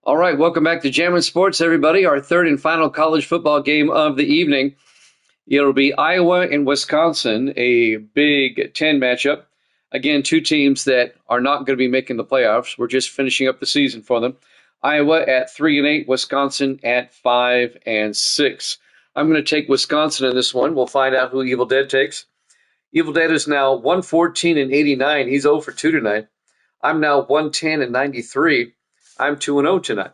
All right, welcome back to Jammin' Sports, everybody. Our third and final college football game of the evening. It'll be Iowa and Wisconsin, a Big Ten matchup. Again, two teams that are not going to be making the playoffs. We're just finishing up the season for them. Iowa at 3-8, Wisconsin at 5-6. I'm going to take Wisconsin in this one. We'll find out who Evil Dead takes. Evil Dead is now 114-89. He's 0 for 2 tonight. I'm now 110-93. I'm 2-0 tonight.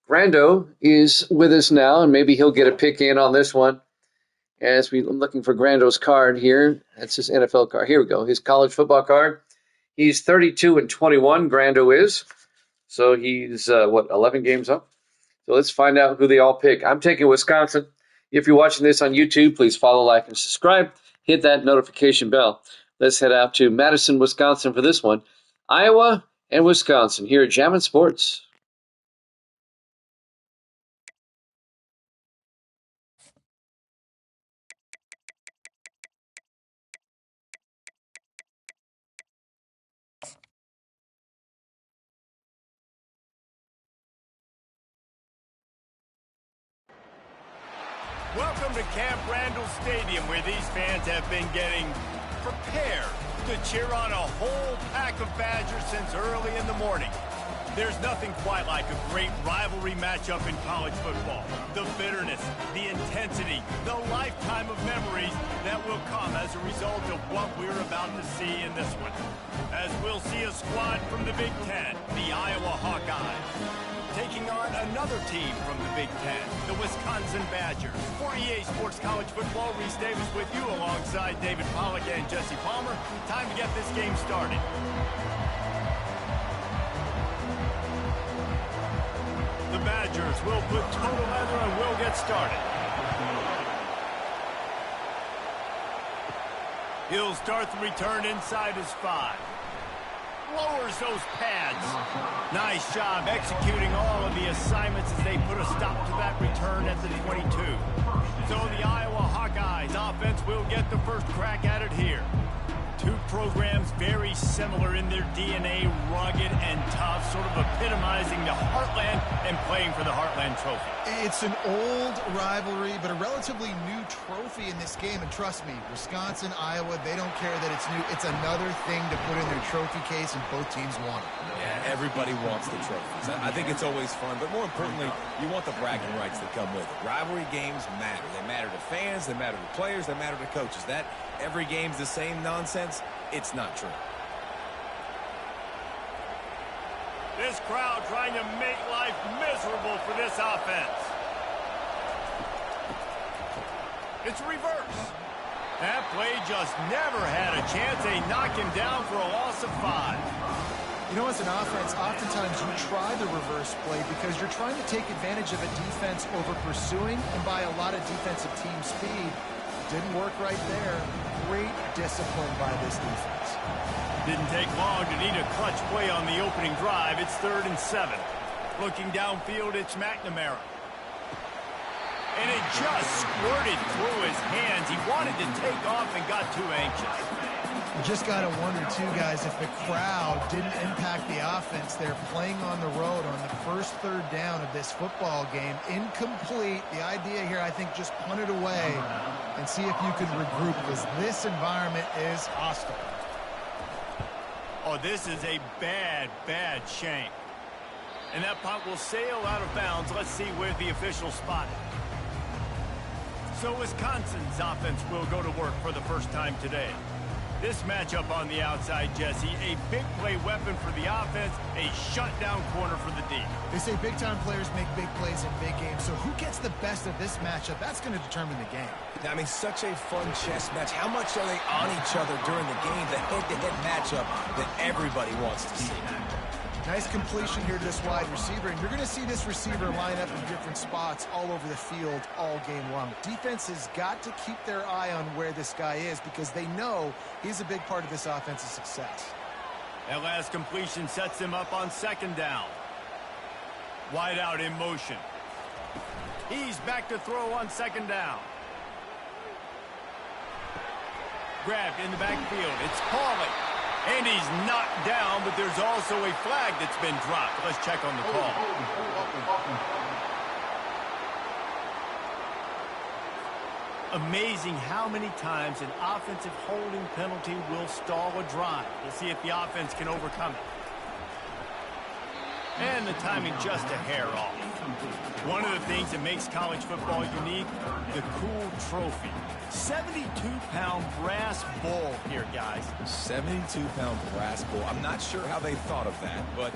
Grando is with us now, and maybe he'll get a pick in on this one. As I'm looking for Grando's card here. That's his NFL card. Here we go. His college football card. He's 32-21. Grando is. So he's 11 games up. So let's find out who they all pick. I'm taking Wisconsin. If you're watching this on YouTube, please follow, like, and subscribe. Hit that notification bell. Let's head out to Madison, Wisconsin for this one. Iowa and Wisconsin here at Jammin' Sports. Welcome to Camp Randall Stadium, where these fans have been getting prepared to cheer on a whole pack of Badgers since early in the morning. There's nothing quite like a great rivalry matchup in college football. The bitterness, the intensity, the lifetime of memories that will come as a result of what we're about to see in this one. As we'll see a squad from the Big Ten, the Iowa Hawkeyes, taking on another team from the Big Ten, the Wisconsin Badgers. For EA Sports College Football, Reese Davis with you alongside David Pollack and Jesse Palmer. Time to get this game started. The Badgers will put total leather and will get started. He'll start the return inside his 5. Lowers those pads. Nice job executing all of the assignments as they put a stop to that return at the 22. So the Iowa Hawkeyes offense will get the first crack at it here. Two programs very similar in their DNA, rugged and tough, sort of epitomizing the Heartland and playing for the Heartland Trophy. It's an old rivalry, but a relatively new trophy in this game. And trust me, Wisconsin, Iowa, they don't care that it's new. It's another thing to put in their trophy case, and both teams want it. Yeah, everybody wants the trophies. I think it's always fun, but more importantly, you want the bragging rights that come with it. Rivalry games matter. They matter to fans, they matter to players, they matter to coaches. That every game's the same nonsense, it's not true. This crowd trying to make life miserable for this offense. It's reverse. That play just never had a chance. They knock him down for a loss of 5. You know, as an offense, oftentimes you try the reverse play because you're trying to take advantage of a defense over pursuing and by a lot of defensive team speed. Didn't work right there. Great discipline by this defense. Didn't take long to need a clutch play on the opening drive. It's 3rd and 7. Looking downfield, it's McNamara. And it just squirted through his hands. He wanted to take off and got too anxious. You just got to wonder, too, guys, if the crowd didn't impact the offense. They're playing on the road on the first 3rd down of this football game. Incomplete. The idea here, I think, just punt it away and see if you can regroup, because this environment is hostile. Oh, this is a bad, bad shame. And that punt will sail out of bounds. Let's see where the official spot it. So Wisconsin's offense will go to work for the first time today. This matchup on the outside, Jesse, a big play weapon for the offense, a shutdown corner for the D. They say big-time players make big plays in big games, so who gets the best of this matchup? That's going to determine the game. I mean, such a fun chess match. How much are they on each other during the game? The head-to-head matchup that everybody wants to see. Nice completion here to this wide receiver, and you're going to see this receiver line up in different spots all over the field all game long. Defense has got to keep their eye on where this guy is because they know he's a big part of this offense's success. That last completion sets him up on 2nd down. Wide out in motion. He's back to throw on 2nd down. Grabbed in the backfield. It's Pauly. And he's knocked down, but there's also a flag that's been dropped. Let's check on the call. Amazing how many times an offensive holding penalty will stall a drive. We'll see if the offense can overcome it. And the timing just a hair off. One of the things that makes college football unique, the cool trophy. 72-pound brass bull here, guys. 72-pound brass bull. I'm not sure how they thought of that, but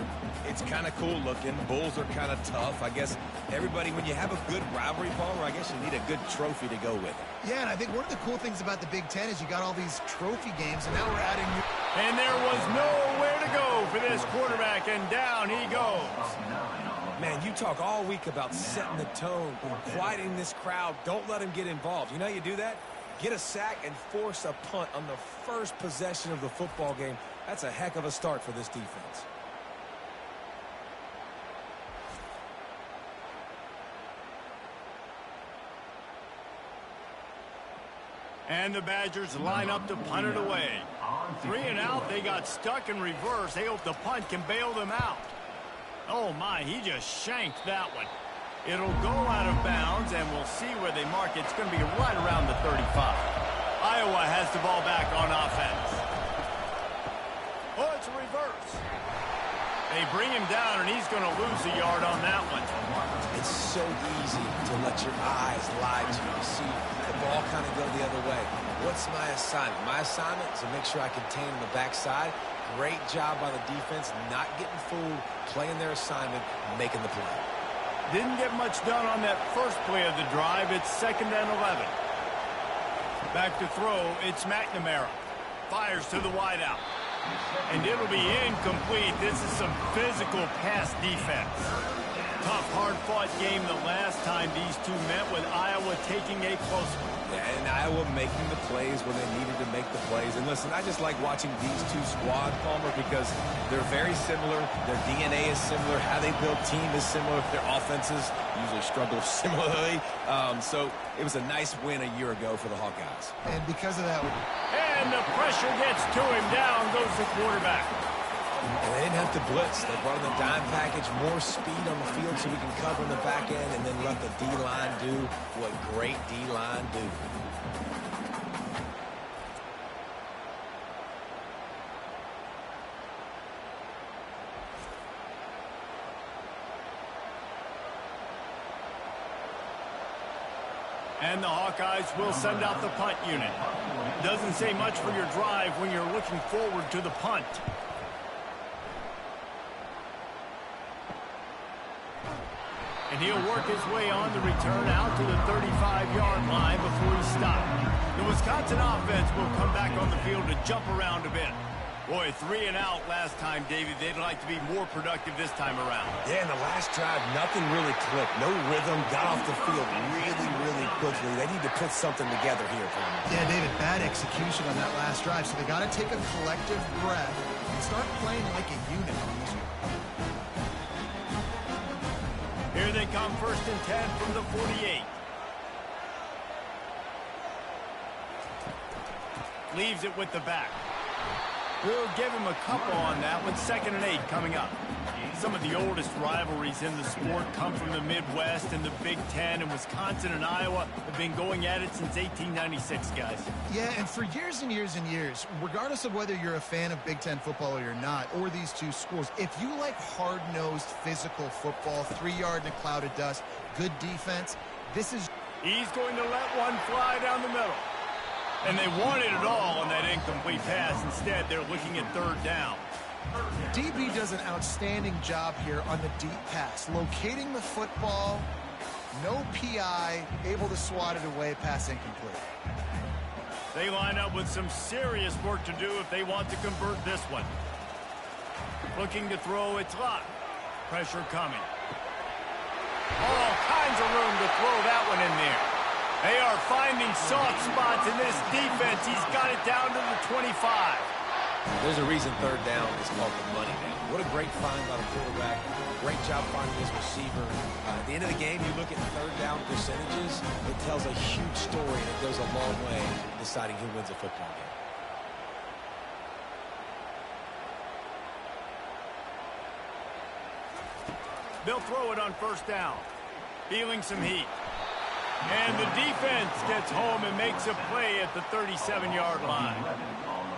it's kind of cool looking. Bulls are kind of tough. I guess everybody, when you have a good rivalry, Palmer, I guess you need a good trophy to go with it. Yeah, and I think one of the cool things about the Big Ten is you got all these trophy games, and now we're adding new... And there was nowhere to go for this quarterback, and down he goes. Man, you talk all week about setting the tone, quieting this crowd. Don't let him get involved. You know how you do that? Get a sack and force a punt on the first possession of the football game. That's a heck of a start for this defense. And the Badgers line up to punt it away. 3 and out, they got stuck in reverse. They hope the punt can bail them out. Oh my, he just shanked that one. It'll go out of bounds, and we'll see where they mark it. It's going to be right around the 35. Iowa has the ball back on offense. Oh, it's a reverse. They bring him down, and he's going to lose a yard on that one. It's so easy to let your eyes lie to you. See the ball kind of go the other way. What's my assignment? My assignment is to make sure I contain on the backside. Great job by the defense, not getting fooled, playing their assignment, making the play. Didn't get much done on that first play of the drive. It's 2nd and 11. Back to throw, it's McNamara. Fires to the wideout. And it'll be incomplete. This is some physical pass defense. Tough, hard-fought game the last time these two met, with Iowa taking a close one. Yeah, and Iowa making the plays when they needed to make the plays. And listen, I just like watching these two squads, Palmer, because they're very similar. Their DNA is similar. How they build team is similar. Their offenses usually struggle similarly. So it was a nice win a year ago for the Hawkeyes. And because of that... And the pressure gets to him. Down goes the quarterback. And they didn't have to blitz. They brought in the dime package, more speed on the field so we can cover in the back end, and then let the D-line do what great D-line do. And the Hawkeyes will send out the punt unit. Doesn't say much for your drive when you're looking forward to the punt. And he'll work his way on the return out to the 35-yard line before he stopped. The Wisconsin offense will come back on the field to jump around a bit. Boy, 3 and out last time, David. They'd like to be more productive this time around. Yeah, in the last drive, nothing really clicked. No rhythm, got off the field really quickly. They need to put something together here, Palmer. Yeah, David, bad execution on that last drive. So they got to take a collective breath and start playing like a unit on this one. Here they come, 1st and 10 from the 48. Leaves it with the back. We'll give him a couple on that one. 2nd and 8 coming up. Some of the oldest rivalries in the sport come from the Midwest, and the Big Ten, and Wisconsin and Iowa have been going at it since 1896, guys. Yeah, and for years and years and years, regardless of whether you're a fan of Big Ten football or you're not, or these two schools, if you like hard-nosed physical football, 3-yard in a cloud of dust, good defense, this is... He's going to let one fly down the middle. And they wanted it all on that incomplete pass. Instead, they're looking at 3rd down. DB does an outstanding job here on the deep pass, locating the football, no PI, able to swat it away, pass incomplete. They line up with some serious work to do if they want to convert this one. Looking to throw, it's locked. Pressure coming. All kinds of room to throw that one in there. They are finding soft spots in this defense. He's got it down to the 25. There's a reason 3rd down is called the money down. What a great find by the quarterback. Great job finding his receiver. At the end of the game, you look at 3rd down percentages, it tells a huge story, and it goes a long way in deciding who wins a football game. They'll throw it on first down. Feeling some heat. And the defense gets home and makes a play at the 37-yard line.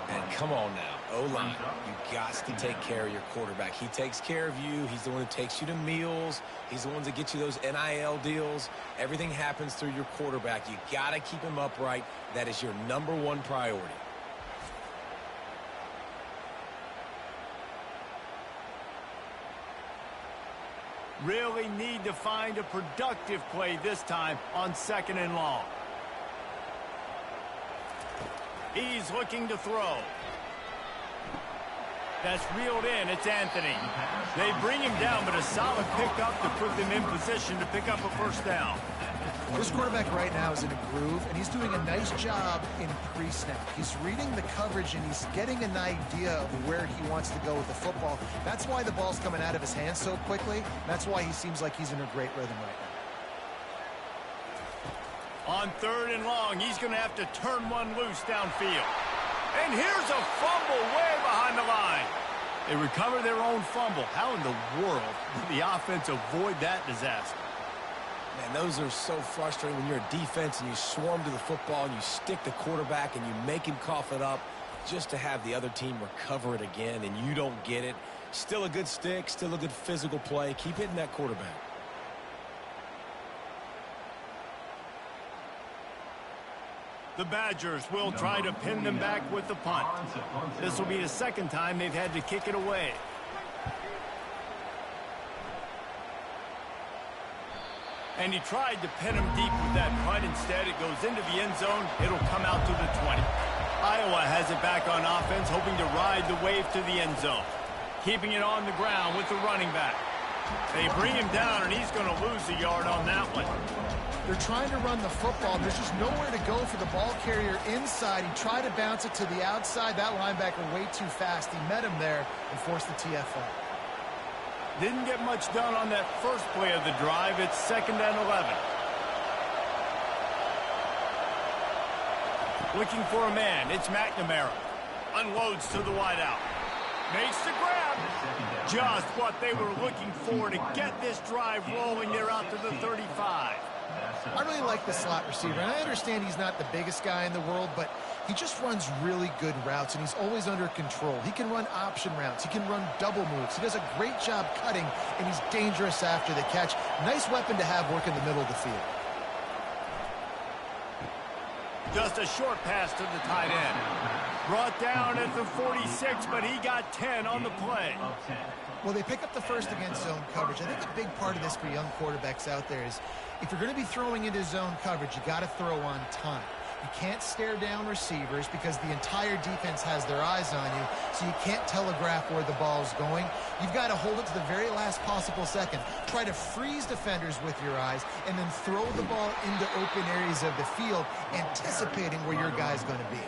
And come on now, O-line, you got to take care of your quarterback. He takes care of you. He's the one who takes you to meals. He's the one that gets you those NIL deals. Everything happens through your quarterback. You got to keep him upright. That is your #1 priority. Really need to find a productive play this time on 2nd and long. He's looking to throw. That's reeled in. It's Anthony. They bring him down, but a solid pickup to put them in position to pick up a first down. This quarterback right now is in a groove, and he's doing a nice job in pre-snap. He's reading the coverage, and he's getting an idea of where he wants to go with the football. That's why the ball's coming out of his hands so quickly. That's why he seems like he's in a great rhythm right now. On 3rd and long, he's going to have to turn one loose downfield. And here's a fumble way behind the line. They recover their own fumble. How in the world did the offense avoid that disaster? Man, those are so frustrating when you're a defense and you swarm to the football and you stick the quarterback and you make him cough it up just to have the other team recover it again and you don't get it. Still a good stick, still a good physical play. Keep hitting that quarterback. The Badgers will try to pin them back with the punt. This will be the 2nd time they've had to kick it away. And he tried to pin him deep with that punt. Instead, it goes into the end zone. It'll come out to the 20. Iowa has it back on offense, hoping to ride the wave to the end zone. Keeping it on the ground with the running back. They bring him down, and he's going to lose a yard on that one. They're trying to run the football. There's just nowhere to go for the ball carrier inside. He tried to bounce it to the outside. That linebacker way too fast. He met him there and forced the TFL. Didn't get much done on that first play of the drive. It's 2nd and 11. Looking for a man. It's McNamara. Unloads to the wideout. Makes the grab. Just what they were looking for to get this drive rolling. They're out to the 35. I really like the slot receiver, and I understand he's not the biggest guy in the world, but he just runs really good routes, and he's always under control. He can run option routes. He can run double moves. He does a great job cutting, and he's dangerous after the catch. Nice weapon to have working the middle of the field. Just a short pass to the tight end. Brought down at the 46, but he got 10 on the play. Well, they pick up the first against zone coverage. I think a big part of this for young quarterbacks out there is if you're going to be throwing into zone coverage, you got to throw on time. You can't stare down receivers because the entire defense has their eyes on you, so you can't telegraph where the ball's going. You've got to hold it to the very last possible second. Try to freeze defenders with your eyes, and then throw the ball into open areas of the field, anticipating where your guy's going to be.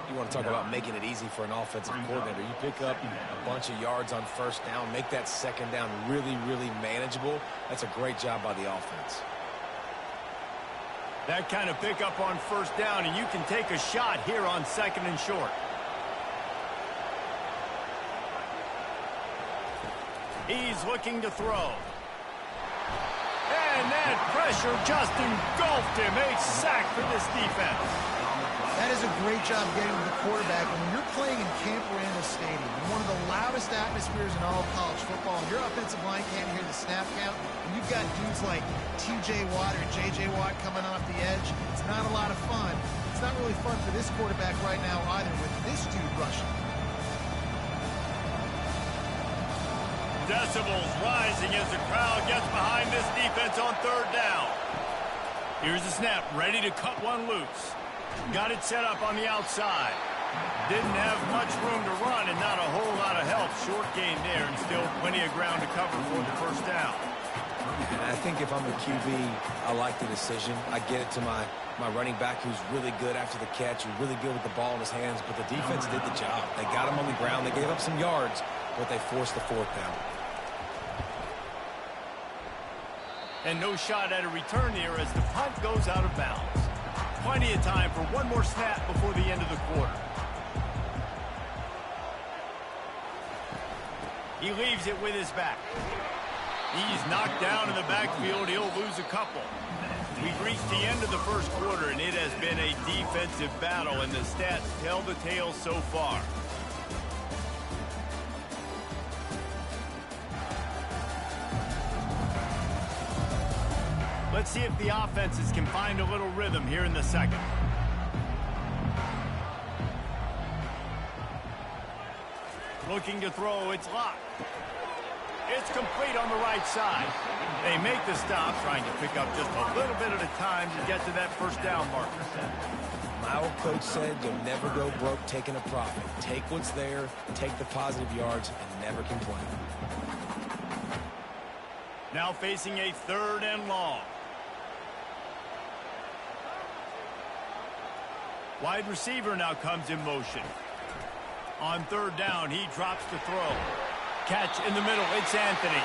You want to talk about making it easy for an offensive coordinator. You pick up a bunch of yards on first down, make that second down really, really manageable. That's a great job by the offense. That kind of pickup on first down, and you can take a shot here on 2nd and short. He's looking to throw. And that pressure just engulfed him. A sack for this defense. That is a great job getting to the quarterback. And when you're playing in Camp Randall Stadium, in one of the loudest atmospheres in all of college football, and your offensive line can't hear the snap count, and you've got dudes like T.J. Watt or J.J. Watt coming off the edge, it's not a lot of fun. It's not really fun for this quarterback right now either with this dude rushing. Decibels rising as the crowd gets behind this defense on 3rd down. Here's the snap, ready to cut one loose. Got it set up on the outside. Didn't have much room to run and not a whole lot of help. Short gain there and still plenty of ground to cover for the first down. And I think if I'm the QB, I like the decision. I get it to my running back who's really good after the catch, who's really good with the ball in his hands, but the defense did the job. They got him on the ground. They gave up some yards, but they forced the 4th down. And no shot at a return here as the punt goes out of bounds. Plenty of time for one more snap before the end of the quarter. He leaves it with his back. He's knocked down in the backfield. He'll lose a couple. We've reached the end of the first quarter, and it has been a defensive battle, and the stats tell the tale so far. Let's see if the offenses can find a little rhythm here in the second. Looking to throw, it's locked. It's complete on the right side. They make the stop, trying to pick up just a little bit at a time to get to that first down marker. My old coach said you'll never go broke taking a profit. Take what's there, take the positive yards, and never complain. Now facing a 3rd and long. Wide receiver now comes in motion. On 3rd down, he drops to throw. Catch in the middle, it's Anthony.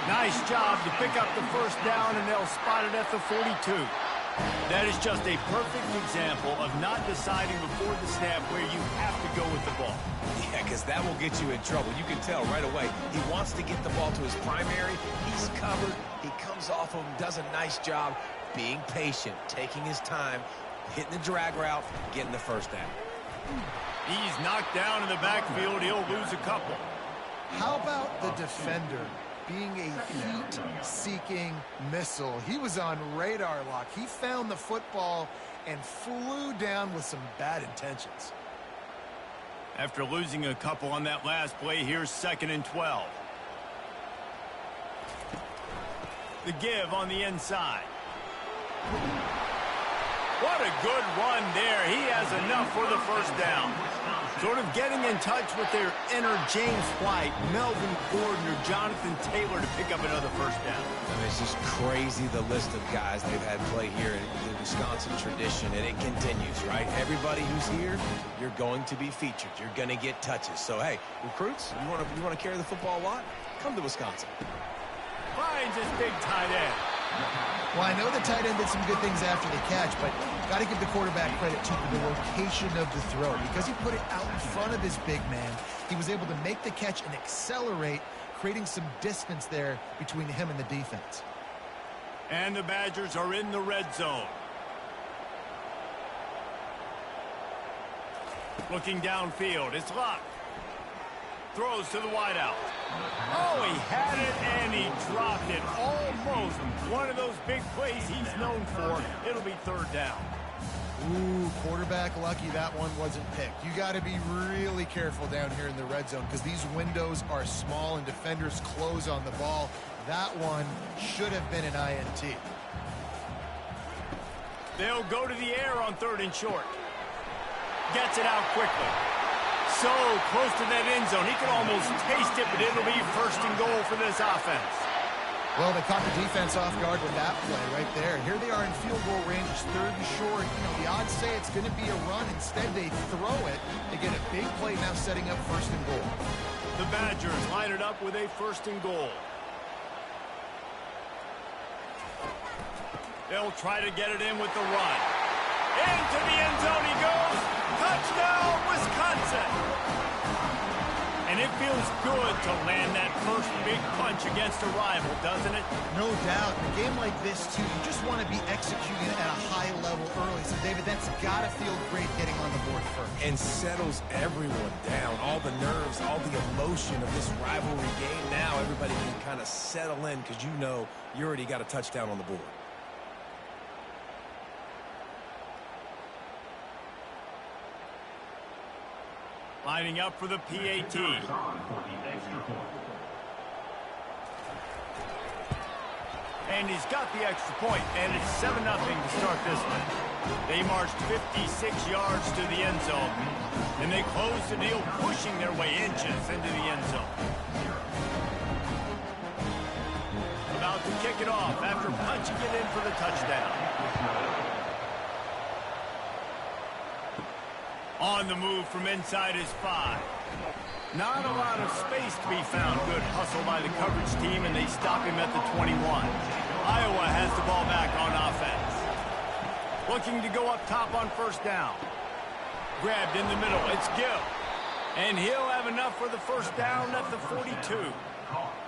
Nice job to pick up the first down, and they'll spot it at the 42. That is just a perfect example of not deciding before the snap where you have to go with the ball. Yeah, because that will get you in trouble. You can tell right away. He wants to get the ball to his primary. He's covered. He comes off of him, does a nice job being patient, taking his time, hitting the drag route, getting the first down. He's knocked down in the backfield. He'll lose a couple. How about the defender being a heat-seeking missile? He was on radar lock. He found the football and flew down with some bad intentions. After losing a couple on that last play, here's 2nd and 12. The give on the inside. What a good run there. He has enough for the first down. Sort of getting in touch with their inner James White, Melvin Gordon, or Jonathan Taylor to pick up another first down. I mean, it's just crazy the list of guys they've had play here in the Wisconsin tradition, and it continues, right? Everybody who's here, you're going to be featured. You're going to get touches. So, hey, recruits, you want to carry the football a lot? Come to Wisconsin. Finds his big tight end. Well, I know the tight end did some good things after the catch, but got to give the quarterback credit to the location of the throw. Because he put it out in front of his big man, he was able to make the catch and accelerate, creating some distance there between him and the defense. And the Badgers are in the red zone. Looking downfield, it's locked. Throws to the wideout. Oh, he had it and he dropped it. Almost one of those big plays he's known for. It'll be 3rd down. Ooh, quarterback lucky that one wasn't picked. You got to be really careful down here in the red zone because these windows are small and defenders close on the ball. That one should have been an INT. They'll go to the air on 3rd and short. Gets it out quickly. So close to that end zone. He could almost taste it, but it'll be 1st and goal for this offense. Well, they caught the defense off guard with that play right there. Here they are in field goal range. It's 3rd and short. You know, the odds say it's going to be a run. Instead, they throw it. They get a big play now setting up 1st and goal. The Badgers line it up with a 1st and goal. They'll try to get it in with the run. Into the end zone he goes. Touchdown, Wisconsin. And it feels good to land that first big punch against a rival, doesn't it? No doubt. In a game like this, too, you just want to be executing at a high level early. So, David, that's got to feel great getting on the board first. And settles everyone down. All the nerves, all the emotion of this rivalry game. Now everybody can kind of settle in because you know you already got a touchdown on the board. Lining up for the PAT. And he's got the extra point, and it's 7-0 to start this one. They marched 56 yards to the end zone, and they closed the deal, pushing their way inches into the end zone. About to kick it off after punching it in for the touchdown. On the move from inside his 5. Not a lot of space to be found. Good hustle by the coverage team, and they stop him at the 21. Iowa has the ball back on offense. Looking to go up top on 1st down. Grabbed in the middle. It's Gill. And he'll have enough for the 1st down at the 42.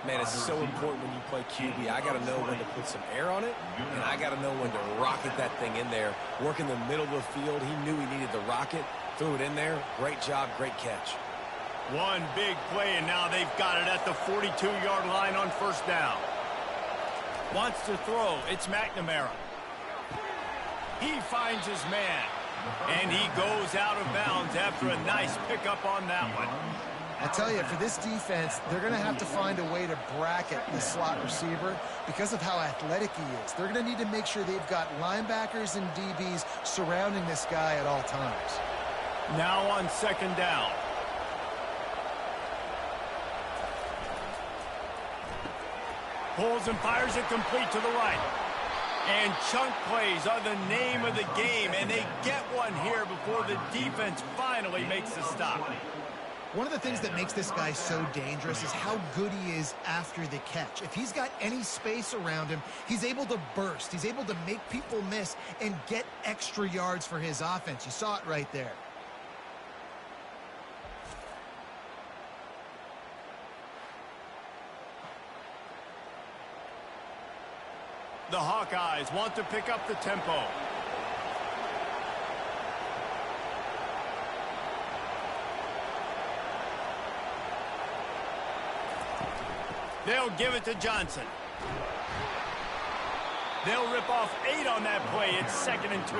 Man, it's so important when you play QB. I got to know when to put some air on it, and I got to know when to rocket that thing in there. Work in the middle of the field. He knew he needed the rocket, threw it in there. Great job, great catch. One big play, and now they've got it at the 42-yard line on first down. Wants to throw. It's McNamara. He finds his man, and he goes out of bounds after a nice pickup on that one. I tell you, for this defense, they're going to have to find a way to bracket the slot receiver because of how athletic he is. They're going to need to make sure they've got linebackers and DBs surrounding this guy at all times. Now on second down. Pulls and fires it complete to the right. And chunk plays are the name of the game, and they get one here before the defense finally makes the stop. One of the things that makes this guy so dangerous is how good he is after the catch. If he's got any space around him, he's able to burst. He's able to make people miss and get extra yards for his offense. You saw it right there. The Hawkeyes want to pick up the tempo. They'll give it to Johnson. They'll rip off 8 on that play. It's 2nd and 2.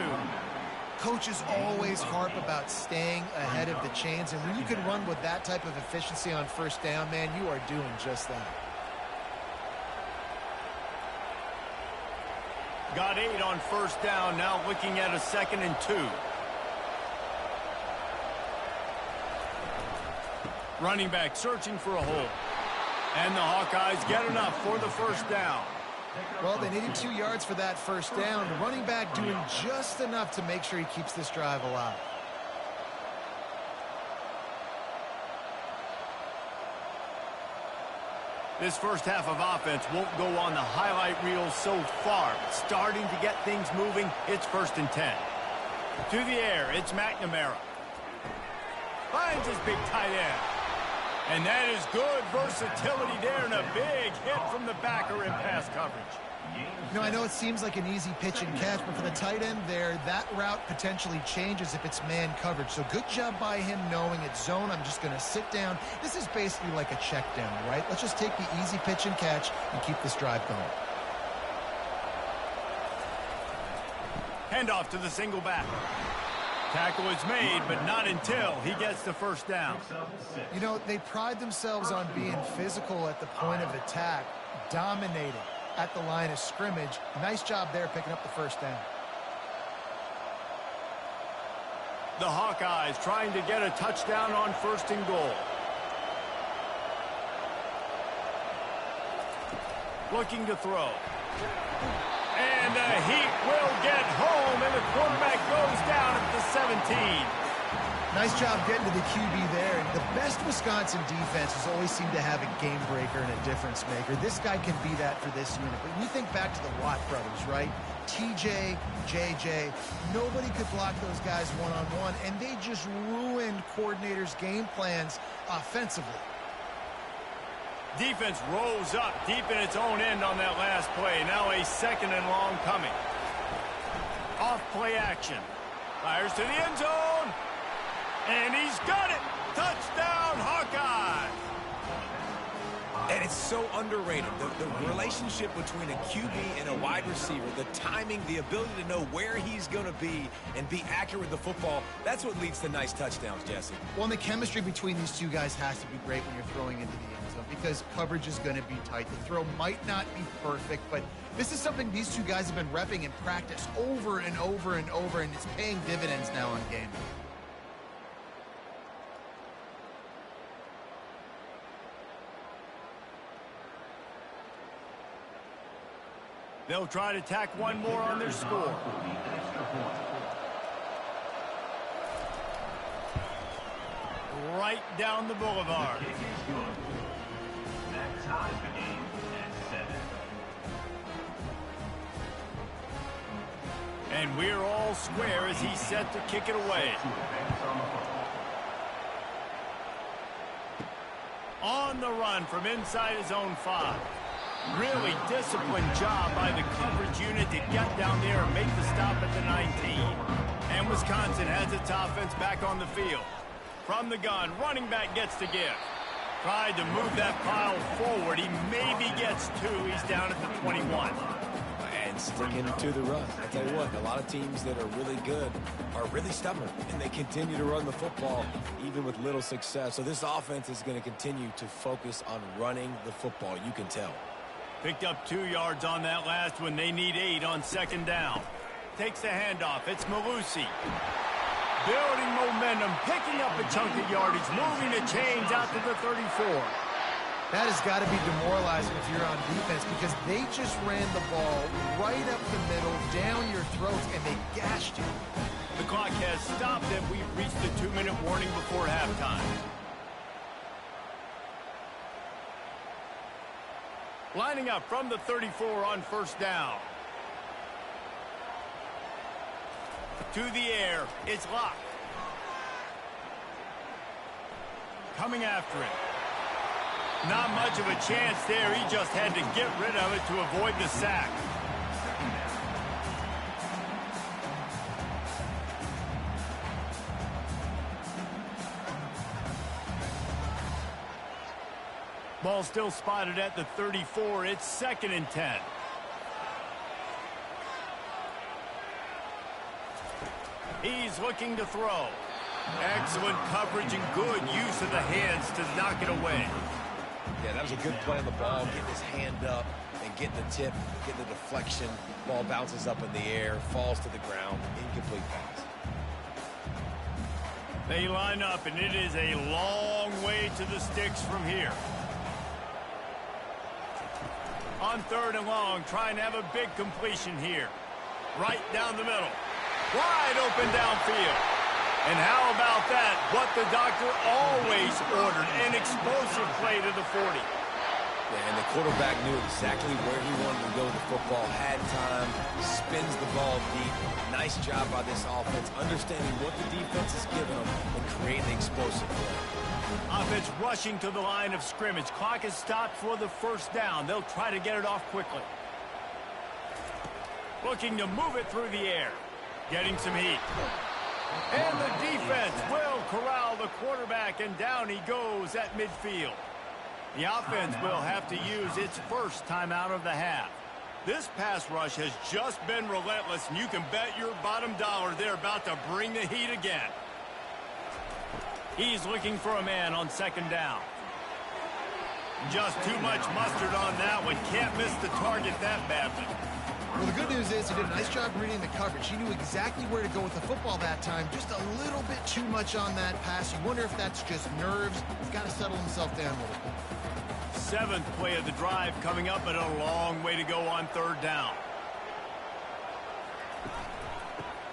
Coaches always harp about staying ahead of the chains, and when you can run with that type of efficiency on first down, man, you are doing just that. Got 8 on first down, now looking at a 2nd and 2. Running back searching for a hole. And the Hawkeyes get enough for the first down. Well, they needed 2 yards for that first down. The running back doing just enough to make sure he keeps this drive alive. This first half of offense won't go on the highlight reel so far. But starting to get things moving, it's 1st and 10. To the air, it's McNamara. Finds his big tight end. And that is good versatility there and a big hit from the backer in pass coverage. You know, I know it seems like an easy pitch and catch, but for the tight end there, that route potentially changes if it's man coverage. So good job by him knowing it's zone. I'm just going to sit down. This is basically like a check down, right? Let's just take the easy pitch and catch and keep this drive going. Handoff to the single back. Tackle is made, but not until he gets the first down. You know, they pride themselves on being physical at the point of attack, dominating at the line of scrimmage. Nice job there picking up the first down. The Hawkeyes trying to get a touchdown on 1st and goal. Looking to throw. And the Heat will get home, and the quarterback goes down at the 17. Nice job getting to the QB there. And the best Wisconsin defenses always seem to have a game breaker and a difference maker. This guy can be that for this unit. But you think back to the Watt brothers, right? TJ, JJ, nobody could block those guys one-on-one, and they just ruined coordinators' game plans offensively. Defense rolls up deep in its own end on that last play. Now a 2nd and long coming. Off play action. Fires to the end zone. And he's got it. Touchdown, Hawkeye. And it's so underrated. The relationship between a QB and a wide receiver, the timing, the ability to know where he's going to be and be accurate with the football, that's what leads to nice touchdowns, Jesse. Well, and the chemistry between these two guys has to be great when you're throwing into the end zone because coverage is going to be tight. The throw might not be perfect, but this is something these two guys have been repping in practice over and over and over, and it's paying dividends now on game day. They'll try to tack one more on their score. Right down the boulevard. And we're all square as he's set to kick it away. On the run from inside his own 5. Really disciplined job by the coverage unit to get down there and make the stop at the 19. And Wisconsin has its offense back on the field. From the gun, running back gets to give. Tried to move that pile forward. He maybe gets 2. He's down at the 21. And sticking to the run. I tell you what, a lot of teams that are really good are really stubborn, and they continue to run the football even with little success. So this offense is going to continue to focus on running the football. You can tell. Picked up 2 yards on that last one. They need 8 on second down. Takes the handoff. It's Malusi. Building momentum, picking up a chunk of yardage, moving the chains out to the 34. That has got to be demoralizing if you're on defense, because they just ran the ball right up the middle, down your throats, and they gashed you. The clock has stopped, and we've reached the 2-minute warning before halftime. Lining up from the 34 on first down. To the air, it's Locke. Coming after it. Not much of a chance there. He just had to get rid of it to avoid the sack. Ball still spotted at the 34. It's 2nd and 10. He's looking to throw. Excellent coverage and good use of the hands to knock it away. Yeah, that was a good play on the ball. Getting his hand up and getting the tip, getting the deflection. Ball bounces up in the air, falls to the ground. Incomplete pass. They line up, and it is a long way to the sticks from here. On 3rd and long, trying to have a big completion here. Right down the middle. Wide open downfield. And how about that? What the doctor always ordered, an explosive play to the 40. Yeah, and the quarterback knew exactly where he wanted to go with the football, had time, spins the ball deep. Nice job by this offense, understanding what the defense is giving them and creating the explosive play. Offense rushing to the line of scrimmage. Clock is stopped for the first down. They'll try to get it off quickly. Looking to move it through the air. Getting some heat. And the defense will corral the quarterback, and down he goes at midfield. The offense will have to use its first timeout of the half. This pass rush has just been relentless, and you can bet your bottom dollar they're about to bring the heat again. He's looking for a man on second down. Just too much mustard on that one. Can't miss the target that badly. Well, the good news is he did a nice job reading the coverage. He knew exactly where to go with the football that time. Just a little bit too much on that pass. You wonder if that's just nerves. He's got to settle himself down a little bit. 7th play of the drive coming up, but a long way to go on 3rd down.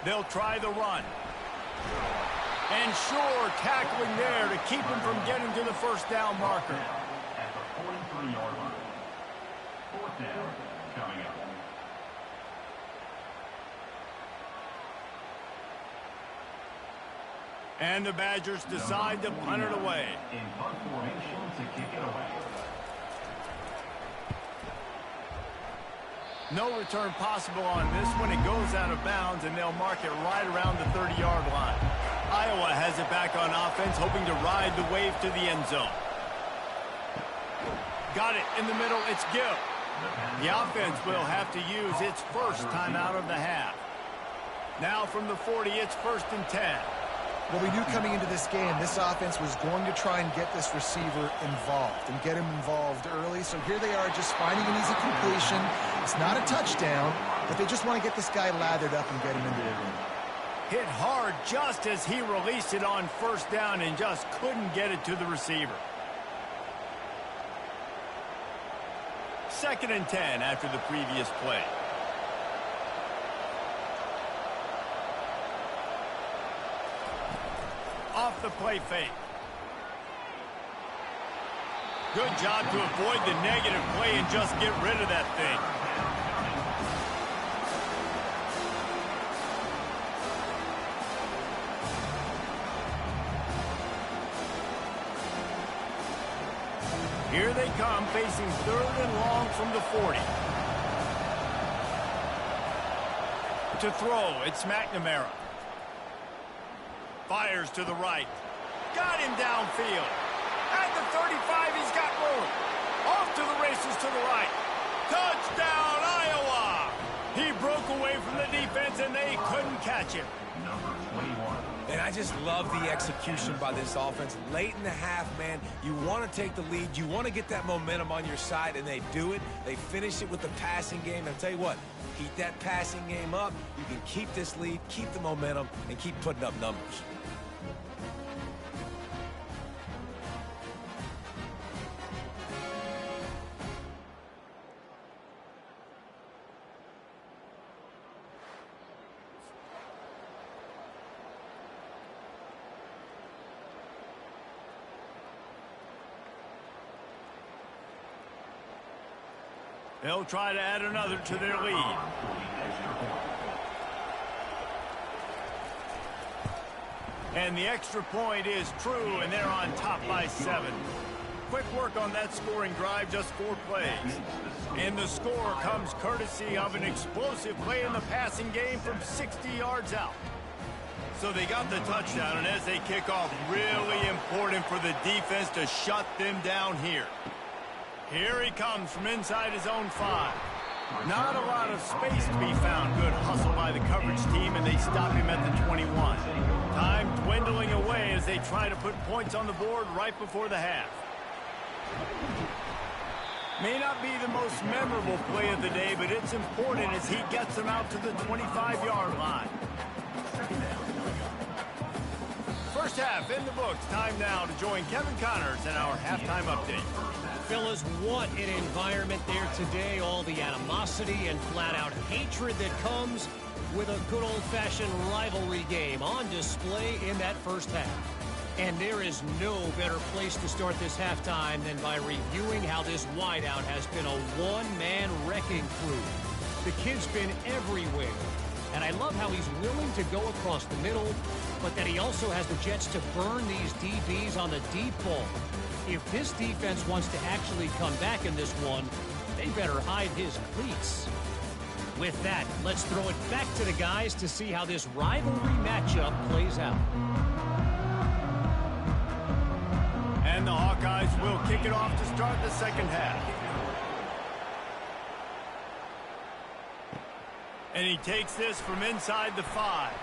They'll try the run. And sure, tackling there to keep him from getting to the first down marker. At the 43-yard line. 4th down coming up. And the Badgers decide to punt it away. In punt formation to kick it away. No return possible on this one. It goes out of bounds, and they'll mark it right around the 30-yard line. Iowa has it back on offense, hoping to ride the wave to the end zone. Got it in the middle. It's Gill. The offense will have to use its first timeout of the half. Now from the 40, it's 1st and 10. Well, we knew coming into this game, this offense was going to try and get this receiver involved and get him involved early. So here they are just finding an easy completion. It's not a touchdown, but they just want to get this guy lathered up and get him into the ring. Hit hard just as he released it on 1st down and just couldn't get it to the receiver. 2nd and 10 after the previous play. Off the play fake. Good job to avoid the negative play and just get rid of that thing. Here they come, facing 3rd and long from the 40. To throw, it's McNamara. Fires to the right. Got him downfield. At the 35, he's got room. Off to the races to the right. Touchdown, Iowa! He broke away from the defense, and they couldn't catch him. Number 21. And I just love the execution by this offense. Late in the half, man, you want to take the lead. You want to get that momentum on your side, and they do it. They finish it with the passing game. I'll tell you what, keep that passing game up. You can keep this lead, keep the momentum, and keep putting up numbers. They'll try to add another to their lead. And the extra point is true, and they're on top by 7. Quick work on that scoring drive, just 4 plays. And the score comes courtesy of an explosive play in the passing game from 60 yards out. So they got the touchdown, and as they kick off, really important for the defense to shut them down here. Here he comes from inside his own 5. Not a lot of space to be found. Good hustle by the coverage team, and they stop him at the 21. Time dwindling away as they try to put points on the board right before the half. May not be the most memorable play of the day, but it's important as he gets them out to the 25-yard line. First half in the books. Time now to join Kevin Connors in our halftime update. Fellas, what an environment there today. All the animosity and flat-out hatred that comes with a good old-fashioned rivalry game on display in that first half. And there is no better place to start this halftime than by reviewing how this wideout has been a one-man wrecking crew. The kid's been everywhere. And I love how he's willing to go across the middle, but that he also has the jets to burn these DBs on the deep ball. If this defense wants to actually come back in this one, they better hide his cleats. With that, let's throw it back to the guys to see how this rivalry matchup plays out. And the Hawkeyes will kick it off to start the second half. And he takes this from inside the 5.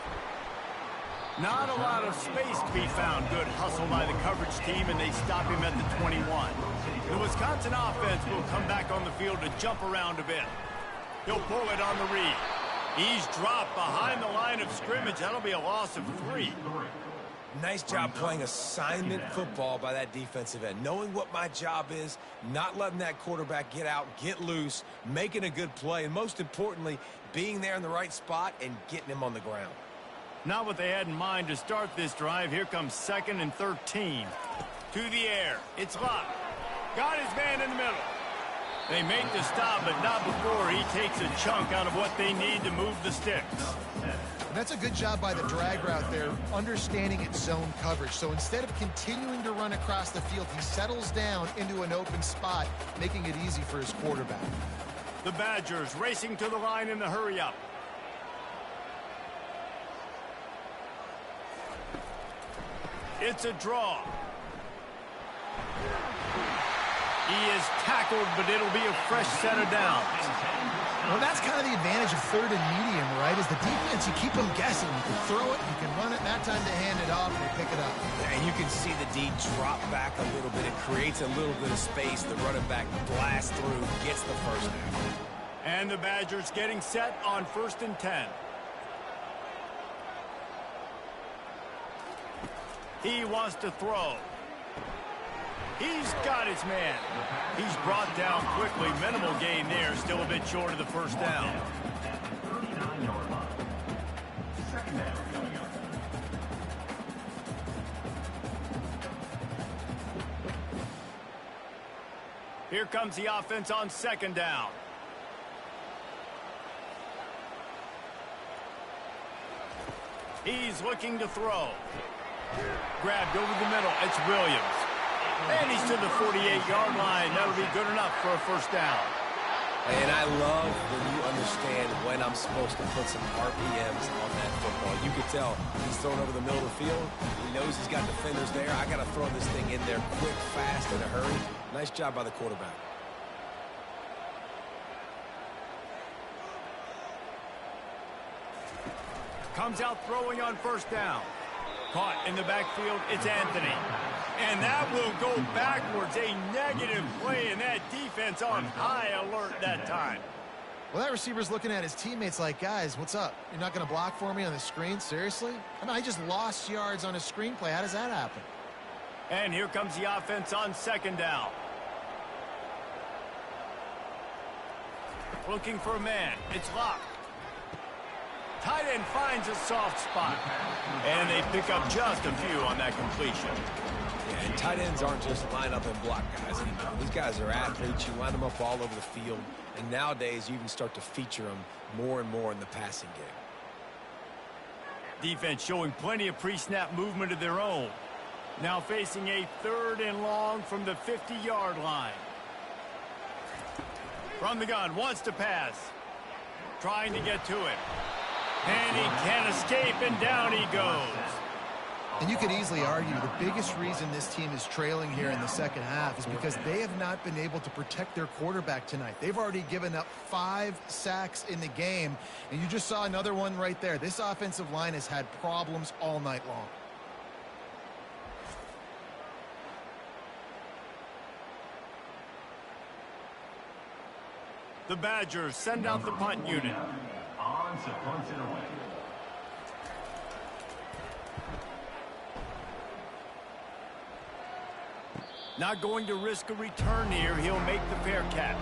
Not a lot of space to be found. Good hustle by the coverage team, and they stop him at the 21. The Wisconsin offense will come back on the field to jump around a bit. He'll pull it on the read. He's dropped behind the line of scrimmage. That'll be a loss of 3. Nice job playing assignment football by that defensive end. Knowing what my job is, not letting that quarterback get out, get loose, making a good play, and most importantly, being there in the right spot and getting him on the ground. Not what they had in mind to start this drive. Here comes 2nd and 13. To the air. It's locked. Got his man in the middle. They make the stop, but not before he takes a chunk out of what they need to move the sticks. And that's a good job by the drag route there, understanding its zone coverage. So instead of continuing to run across the field, he settles down into an open spot, making it easy for his quarterback. The Badgers racing to the line in the hurry-up. It's a draw. He is tackled, but it'll be a fresh set of downs. Well, that's kind of the advantage of 3rd and medium, right? Is the defense, you keep them guessing. You can throw it, you can run it, and that time to hand it off, and they pick it up. And you can see the D drop back a little bit. It creates a little bit of space. The running back blasts through, gets the first down. And the Badgers getting set on 1st and 10. He wants to throw. He's got his man. He's brought down quickly. Minimal gain there. Still a bit short of the first down. 39-yard line. Second down. Here comes the offense on 2nd down. He's looking to throw. Grabbed over the middle. It's Williams. And he's to the 48-yard line. That'll be good enough for a first down. And I love when you understand when I'm supposed to put some RPMs on that football. You can tell he's throwing over the middle of the field. He knows he's got defenders there. I got to throw this thing in there quick, fast, in a hurry. Nice job by the quarterback. Comes out throwing on first down. Caught in the backfield, it's Anthony. And that will go backwards. A negative play, and that defense on high alert that time. Well, that receiver's looking at his teammates like, guys, what's up? You're not going to block for me on the screen? Seriously? I mean, I just lost yards on a screenplay. How does that happen? And here comes the offense on second down. Looking for a man. It's locked. Tight end finds a soft spot. And they pick up just a few on that completion. Yeah, and tight ends aren't just line up and block guys anymore. These guys are athletes. You line them up all over the field. And nowadays, you even start to feature them more and more in the passing game. Defense showing plenty of pre-snap movement of their own. Now facing a 3rd and long from the 50-yard line. From the gun, wants to pass. Trying to get to it. And he can't escape, and down he goes. And you could easily argue the biggest reason this team is trailing here in the second half is because they have not been able to protect their quarterback tonight. They've already given up 5 sacks in the game, and you just saw another one right there. This offensive line has had problems all night long. The Badgers send out the punt unit. On to punt it away. Not going to risk a return here. He'll make the fair catch.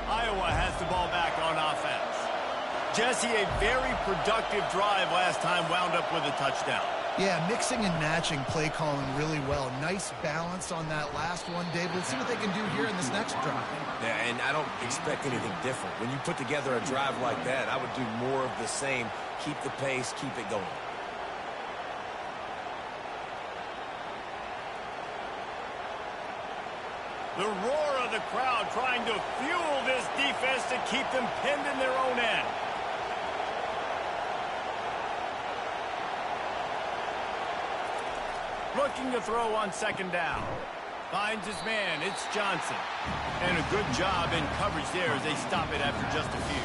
Iowa has the ball back on offense. Jesse, a very productive drive last time, wound up with a touchdown. Yeah, mixing and matching play calling really well. Nice balance on that last one, Dave. Let's see what they can do here in this next drive. Yeah, and I don't expect anything different. When you put together a drive like that, I would do more of the same. Keep the pace, keep it going. The roar of the crowd trying to fuel this defense to keep them pinned in their own end. Looking to throw on second down. Finds his man. It's Johnson. And a good job in coverage there as they stop it after just a few.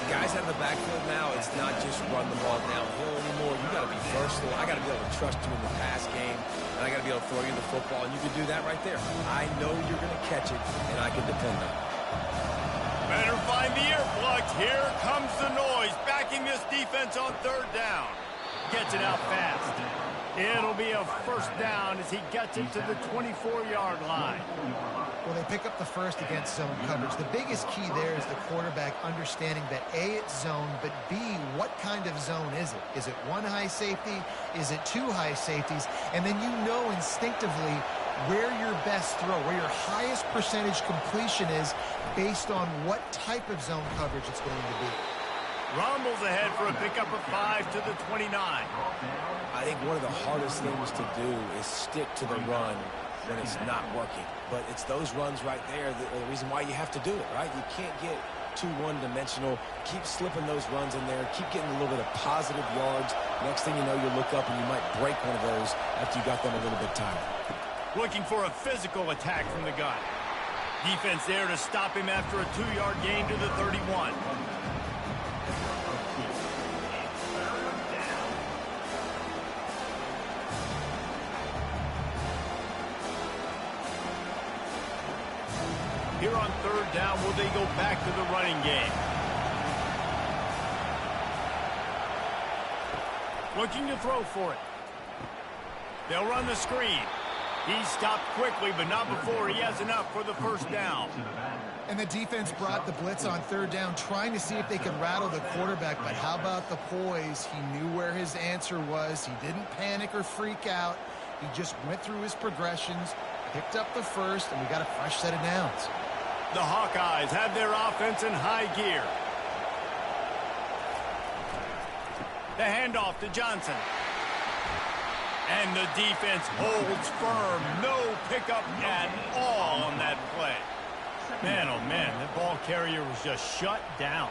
Guys out of the backfield now, it's not just run the ball downhill anymore. You got to be versatile. I got to be able to trust you in the pass game, and I got to be able to throw you the football, and you can do that right there. I know you're going to catch it, and I can depend on it. Better find the earplugs. Here comes the noise, backing this defense on third down. Gets it out fast. It'll be a first down as he gets it to the 24-yard line. Well, they pick up the first against zone coverage. The biggest key there is the quarterback understanding that A, it's zone, but B, what kind of zone is it? Is it one high safety? Is it 2 high safeties? And then you know instinctively where your best throw, where your highest percentage completion is based on what type of zone coverage it's going to be. Rumbles ahead for a pickup of 5 to the 29. I think one of the hardest things to do is stick to the run when it's not working. But it's those runs right there that are the reason why you have to do it, right? You can't get too one-dimensional. Keep slipping those runs in there. Keep getting a little bit of positive yards. Next thing you know, you look up and you might break one of those after you got them a little bit tired. Looking for a physical attack from the gun. Defense there to stop him after a 2-yard gain to the 31. Here on third down, will they go back to the running game? Looking to throw for it. They'll run the screen. He stopped quickly, but not before he has enough for the first down. And the defense brought the blitz on third down, trying to see if they could rattle the quarterback. But how about the poise? He knew where his answer was. He didn't panic or freak out. He just went through his progressions, picked up the first, and we got a fresh set of downs. The Hawkeyes have their offense in high gear. The handoff to Johnson. And the defense holds firm. No pickup at all on that play. Man, oh man, the ball carrier was just shut down.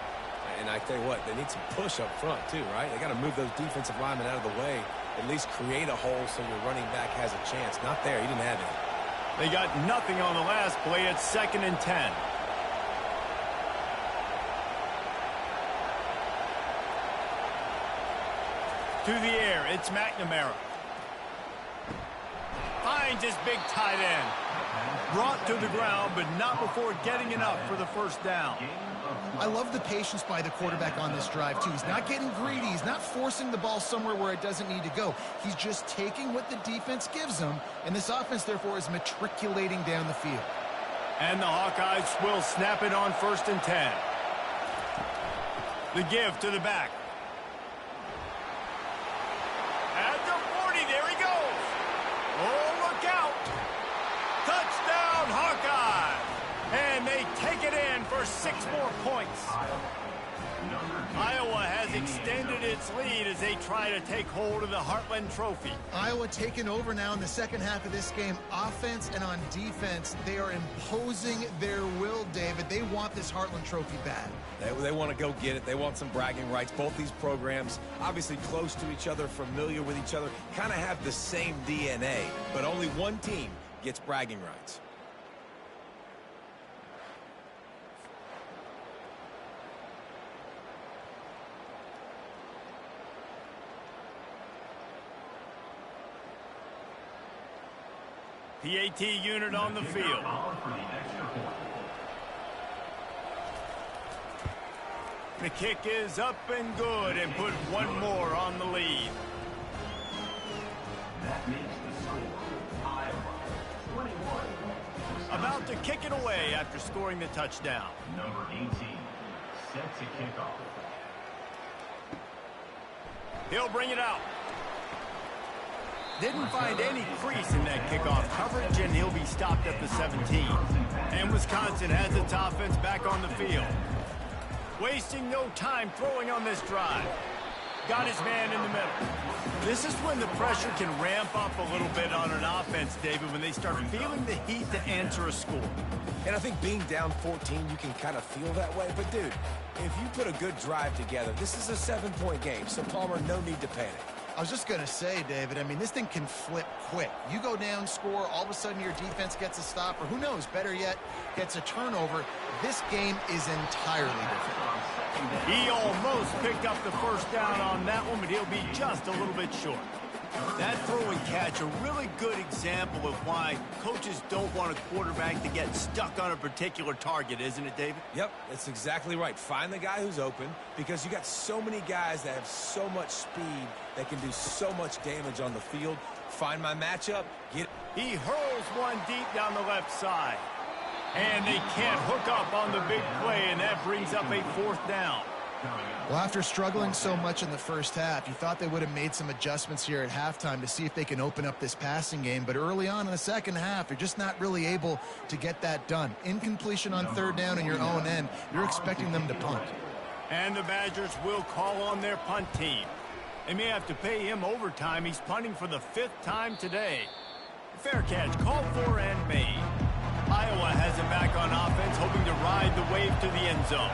And I tell you what, they need some push up front too, right? They got to move those defensive linemen out of the way, at least create a hole so your running back has a chance. Not there. He didn't have it. They got nothing on the last play. It's 2nd and 10. To the air, it's McNamara. Finds his big tight end. Brought to the ground, but not before getting enough for the first down. I love the patience by the quarterback on this drive, too. He's not getting greedy. He's not forcing the ball somewhere where it doesn't need to go. He's just taking what the defense gives him, and this offense, therefore, is matriculating down the field. And the Hawkeyes will snap it on 1st and 10. The give to the back. At the 40, there he goes. Oh, look out. Touchdown, Hawkeye. And they take it in for 6 more points. Iowa has extended its lead as they try to take hold of the Heartland Trophy. Iowa taking over now in the second half of this game. Offense and on defense, they are imposing their will, David. They want this Heartland Trophy bad. They want to go get it. They want some bragging rights. Both these programs, obviously close to each other, familiar with each other, kind of have the same DNA, but only one team gets bragging rights. PAT unit on the field. The kick is up and good and put one more on the lead. That makes the score Iowa 21. About to kick it away after scoring the touchdown. Number 18, set to kick off. He'll bring it out. Didn't find any crease in that kickoff coverage, and he'll be stopped at the 17. And Wisconsin has its offense back on the field. Wasting no time throwing on this drive. Got his man in the middle. This is when the pressure can ramp up a little bit on an offense, David, when they start feeling the heat to answer a score. And I think being down 14, you can kind of feel that way. But, dude, if you put a good drive together, this is a 7-point game, so, Palmer, no need to panic. I was just going to say, David, I mean, this thing can flip quick. You go down, score, all of a sudden your defense gets a stop, or who knows, better yet, gets a turnover. This game is entirely different. He almost picked up the first down on that one, but he'll be just a little bit short. That throw and catch, a really good example of why coaches don't want a quarterback to get stuck on a particular target, isn't it, David? Yep, that's exactly right. Find the guy who's open, because you got so many guys that have so much speed that can do so much damage on the field. Find my matchup, get... He hurls one deep down the left side. And they can't hook up on the big play, and that brings up a 4th down. Well, after struggling so much in the first half, you thought they would have made some adjustments here at halftime to see if they can open up this passing game. But early on in the second half, you're just not really able to get that done. Incompletion on 3rd down in your own end, you're expecting them to punt. And the Badgers will call on their punt team. They may have to pay him overtime. He's punting for the 5th time today. Fair catch, called for and made. Iowa has him back on offense, hoping to ride the wave to the end zone.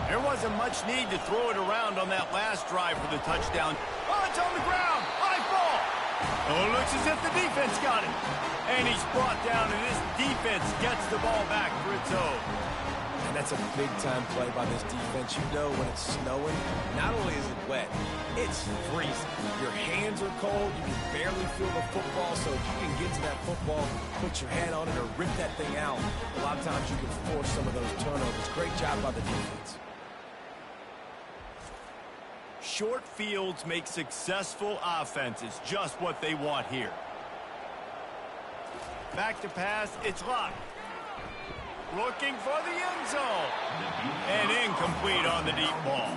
There wasn't much need to throw it around on that last drive for the touchdown. Oh, it's on the ground. High ball. Oh, it looks as if the defense got it. And he's brought down, and this defense gets the ball back for its own. And that's a big-time play by this defense. You know when it's snowing, not only is it wet, it's freezing. Your hands are cold. You can barely feel the football. So if you can get to that football, put your hand on it, or rip that thing out, a lot of times you can force some of those turnovers. Great job by the defense. Short fields make successful offenses, just what they want here. Back to pass, it's locked. Looking for the end zone. And incomplete on the deep ball.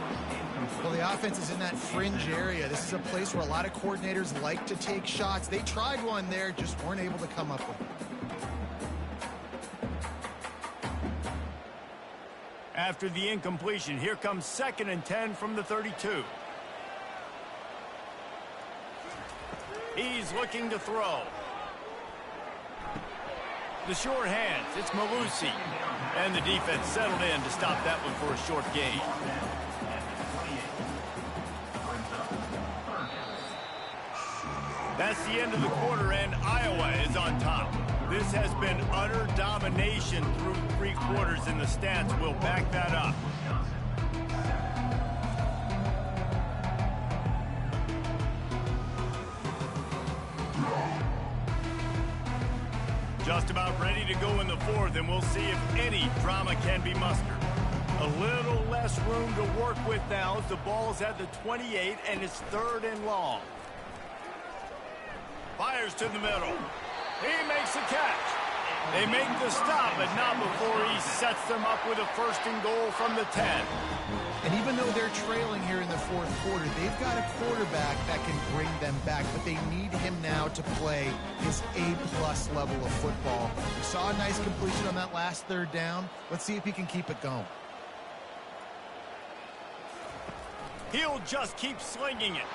Well, the offense is in that fringe area. This is a place where a lot of coordinators like to take shots. They tried one there, just weren't able to come up with it. After the incompletion, here comes 2nd and 10 from the 32. He's looking to throw. The short hands, it's Malusi. And the defense settled in to stop that one for a short gain. That's the end of the quarter, and Iowa is on top. This has been utter domination through 3 quarters, and the stats will back that up. Just about ready to go in the 4th, and we'll see if any drama can be mustered. A little less room to work with now as the ball's at the 28, and it's 3rd and long. Fires to the middle. He makes the catch. They make the stop, but not before he sets them up with a 1st and goal from the 10. And even though they're trailing here in the 4th quarter, they've got a quarterback that can bring them back, but they need him now to play his A+ level of football. We saw a nice completion on that last 3rd down. Let's see if he can keep it going. He'll just keep slinging it.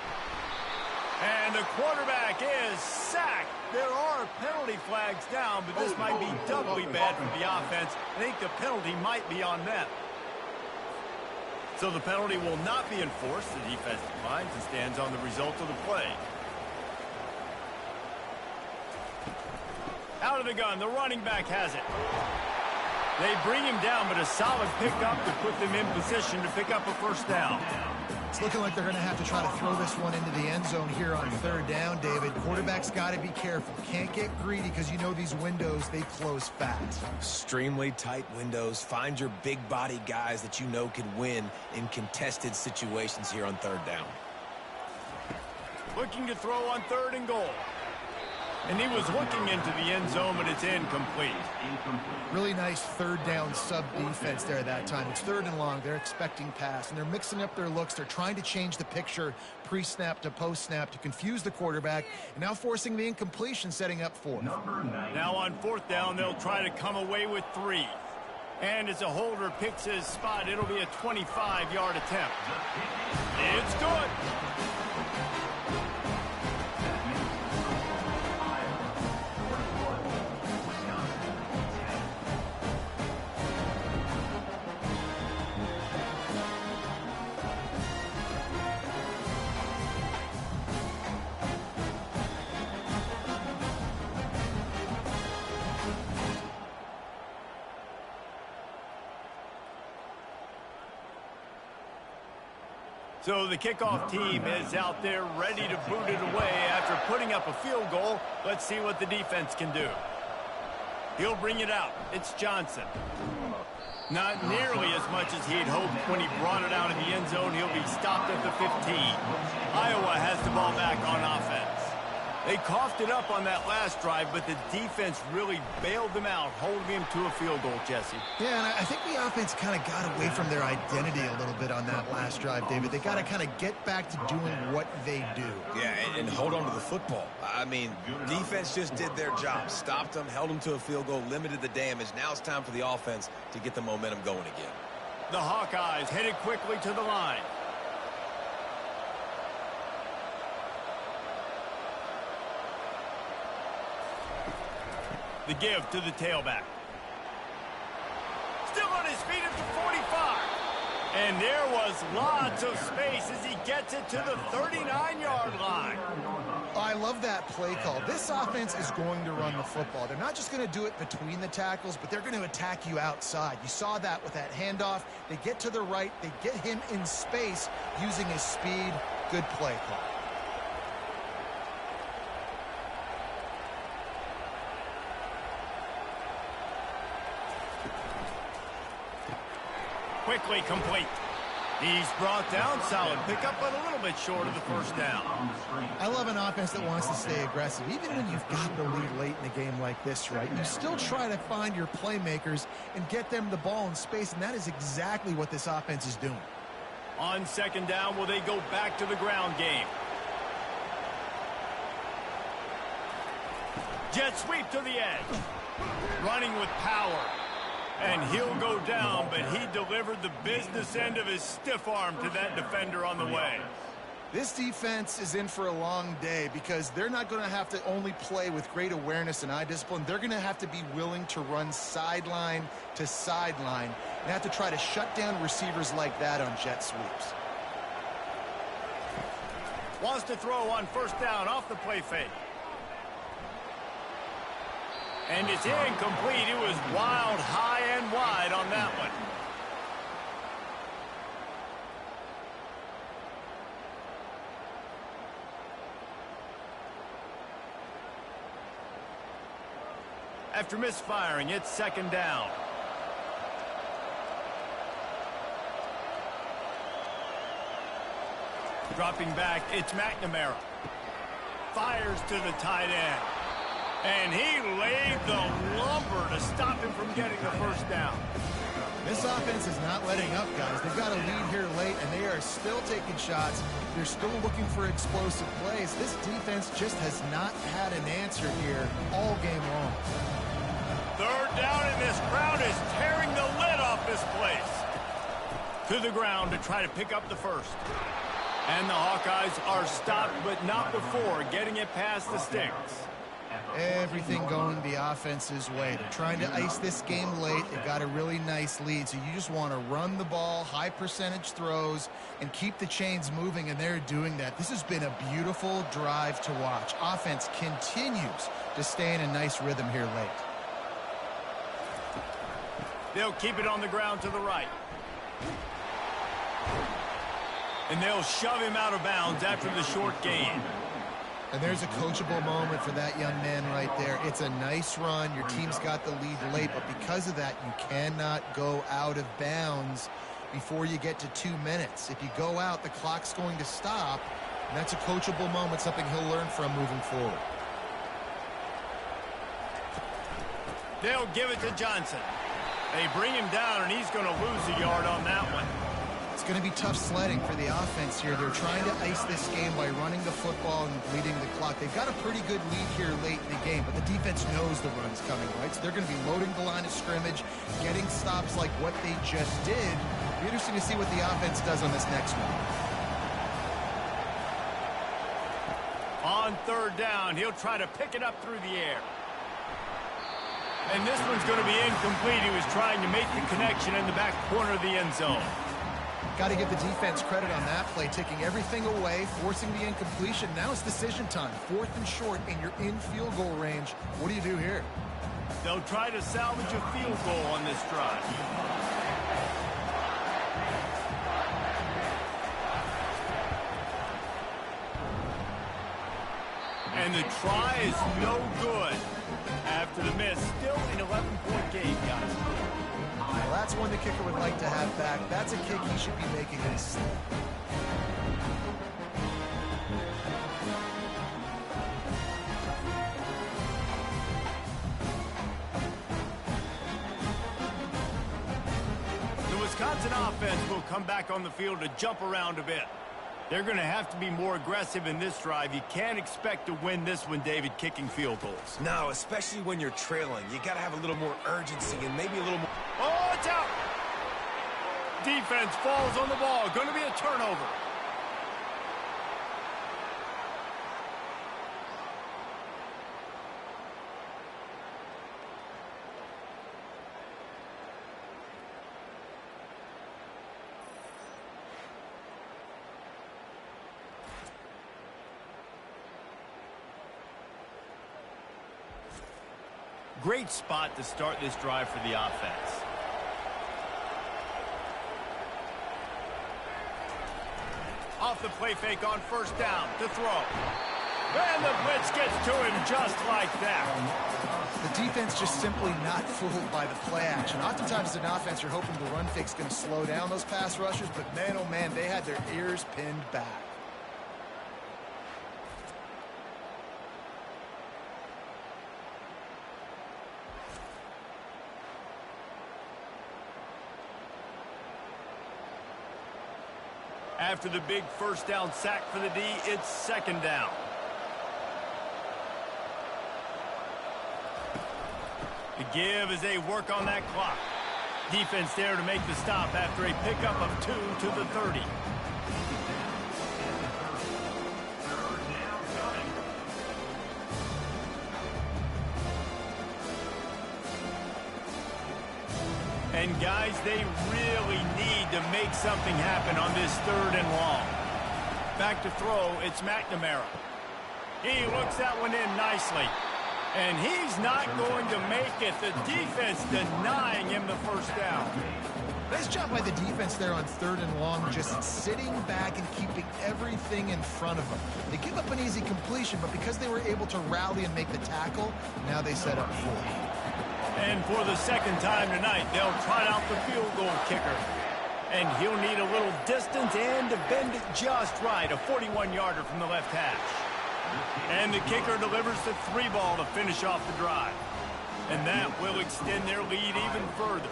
And the quarterback is sacked. There are penalty flags down, but this might be doubly bad for the offense. I think the penalty might be on them. So the penalty will not be enforced. The defense declines and stands on the result of the play. Out of the gun, the running back has it. They bring him down, but a solid pickup to put them in position to pick up a 1st down. It's looking like they're going to have to try to throw this one into the end zone here on 3rd down, David. Quarterback's got to be careful. Can't get greedy because you know these windows, they close fast. Extremely tight windows. Find your big body guys that you know can win in contested situations here on 3rd down. Looking to throw on 3rd and goal. And he was looking into the end zone, but it's incomplete. Really nice 3rd down sub-defense there that time. It's 3rd and long. They're expecting pass, and they're mixing up their looks. They're trying to change the picture pre-snap to post-snap to confuse the quarterback, and now forcing the incompletion, setting up 4th. Now on 4th down, they'll try to come away with 3. And as a holder picks his spot, it'll be a 25-yard attempt. It's good. So the kickoff team is out there ready to boot it away after putting up a field goal. Let's see what the defense can do. He'll bring it out. It's Johnson. Not nearly as much as he'd hoped when he brought it out of the end zone. He'll be stopped at the 15. Iowa has the ball back on offense. They coughed it up on that last drive, but the defense really bailed them out, holding him to a field goal, Jesse. Yeah, and I think the offense kind of got away from their identity a little bit on that last drive, David. They got to kind of get back to doing what they do. Yeah, and hold on to the football. I mean, defense just did their job. Stopped them, held them to a field goal, limited the damage. Now it's time for the offense to get the momentum going again. The Hawkeyes headed quickly to the line. The give to the tailback. Still on his feet at the 45. And there was lots of space as he gets it to the 39-yard line. I love that play call. This offense is going to run the football. They're not just going to do it between the tackles, but they're going to attack you outside. You saw that with that handoff. They get to the right. They get him in space using his speed. Good play call. Quickly complete. He's brought down, solid pickup, but a little bit short of the 1st down. I love an offense that wants to stay aggressive. Even when you've got the lead late in a game like this, right, you still try to find your playmakers and get them the ball in space, and that is exactly what this offense is doing. On 2nd down, will they go back to the ground game? Jet sweep to the edge. Running with power. And he'll go down, but he delivered the business end of his stiff arm to that defender on the way. This defense is in for a long day because they're not going to have to only play with great awareness and eye discipline. They're going to have to be willing to run sideline to sideline and have to try to shut down receivers like that on jet sweeps. Wants to throw on first down off the play fake. And it's incomplete. It was wild, high and wide on that one. After misfiring, it's second down. Dropping back, it's McNamara. Fires to the tight end. And he laid the lumber to stop him from getting the first down. This offense is not letting up, guys. They've got a lead here late, and they are still taking shots. They're still looking for explosive plays. This defense just has not had an answer here all game long. Third down, and this crowd is tearing the lid off this place. To the ground to try to pick up the first. And the Hawkeyes are stopped, but not before getting it past the sticks. Everything going the offense's way. They're trying to ice this game late. They've got a really nice lead, so you just want to run the ball, high percentage throws, and keep the chains moving, and they're doing that. This has been a beautiful drive to watch. Offense continues to stay in a nice rhythm here late. They'll keep it on the ground to the right. And they'll shove him out of bounds after the short gain. And there's a coachable moment for that young man right there. It's a nice run. Your team's got the lead late, but because of that, you cannot go out of bounds before you get to 2 minutes. If you go out, the clock's going to stop, and that's a coachable moment, something he'll learn from moving forward. They'll give it to Johnson. They bring him down, and he's going to lose a yard on that one. It's going to be tough sledding for the offense here. They're trying to ice this game by running the football and bleeding the clock. They've got a pretty good lead here late in the game, but the defense knows the run's coming, right? So they're going to be loading the line of scrimmage, getting stops like what they just did. It'll be interesting to see what the offense does on this next one. On third down, he'll try to pick it up through the air. And this one's going to be incomplete. He was trying to make the connection in the back corner of the end zone. Got to give the defense credit on that play, taking everything away, forcing the incompletion. Now it's decision time. 4th and short, and you're in field goal range. What do you do here? They'll try to salvage a field goal on this drive. And the try is no good. After the miss, still an 11-point game, guys. Well, that's one the kicker would like to have back. That's a kick he should be making in his sleep. The Wisconsin offense will come back on the field to jump around a bit. They're going to have to be more aggressive in this drive. You can't expect to win this one, David, kicking field goals. No, especially when you're trailing. You got to have a little more urgency and maybe a little more... Oh, it's out! Defense falls on the ball. Going to be a turnover. Great spot to start this drive for the offense. Off the play fake on first down to throw. And the blitz gets to him just like that. The defense just simply not fooled by the play action. Oftentimes as an offense, you're hoping the run fake's going to slow down those pass rushers, but man, oh man, they had their ears pinned back. After the big first down sack for the D, it's second down. The give as they work on that clock. Defense there to make the stop after a pickup of 2 to the 30. And guys, they really need to make something happen on this 3rd and long. Back to throw, it's McNamara. He looks that one in nicely. And he's not going to make it. The defense denying him the first down. Nice job by the defense there on 3rd and long, just sitting back and keeping everything in front of them. They give up an easy completion, but because they were able to rally and make the tackle, now they set up 4. And for the 2nd time tonight, they'll trot out the field goal kicker. And he'll need a little distance and to bend it just right. A 41-yarder from the left hash. And the kicker delivers the 3 ball to finish off the drive. And that will extend their lead even further.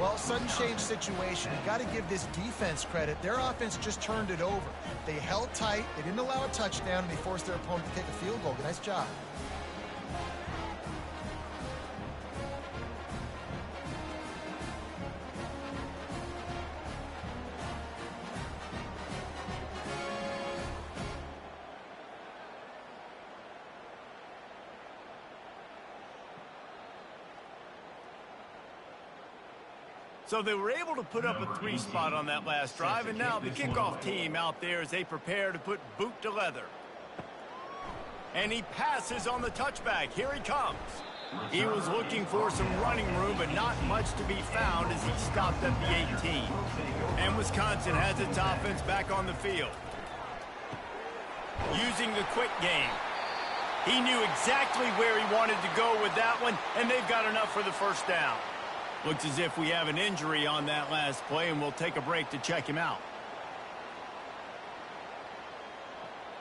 Well, sudden change situation. You got to give this defense credit. Their offense just turned it over. They held tight. They didn't allow a touchdown, and they forced their opponent to kick a field goal. Nice job. So they were able to put up a 3 spot on that last drive, and now the kickoff team out there as they prepare to put boot to leather. And he passes on the touchback. Here he comes. He was looking for some running room, but not much to be found as he stopped at the 18. And Wisconsin has its offense back on the field. Using the quick game. He knew exactly where he wanted to go with that one, and they've got enough for the first down. Looks as if we have an injury on that last play, and we'll take a break to check him out.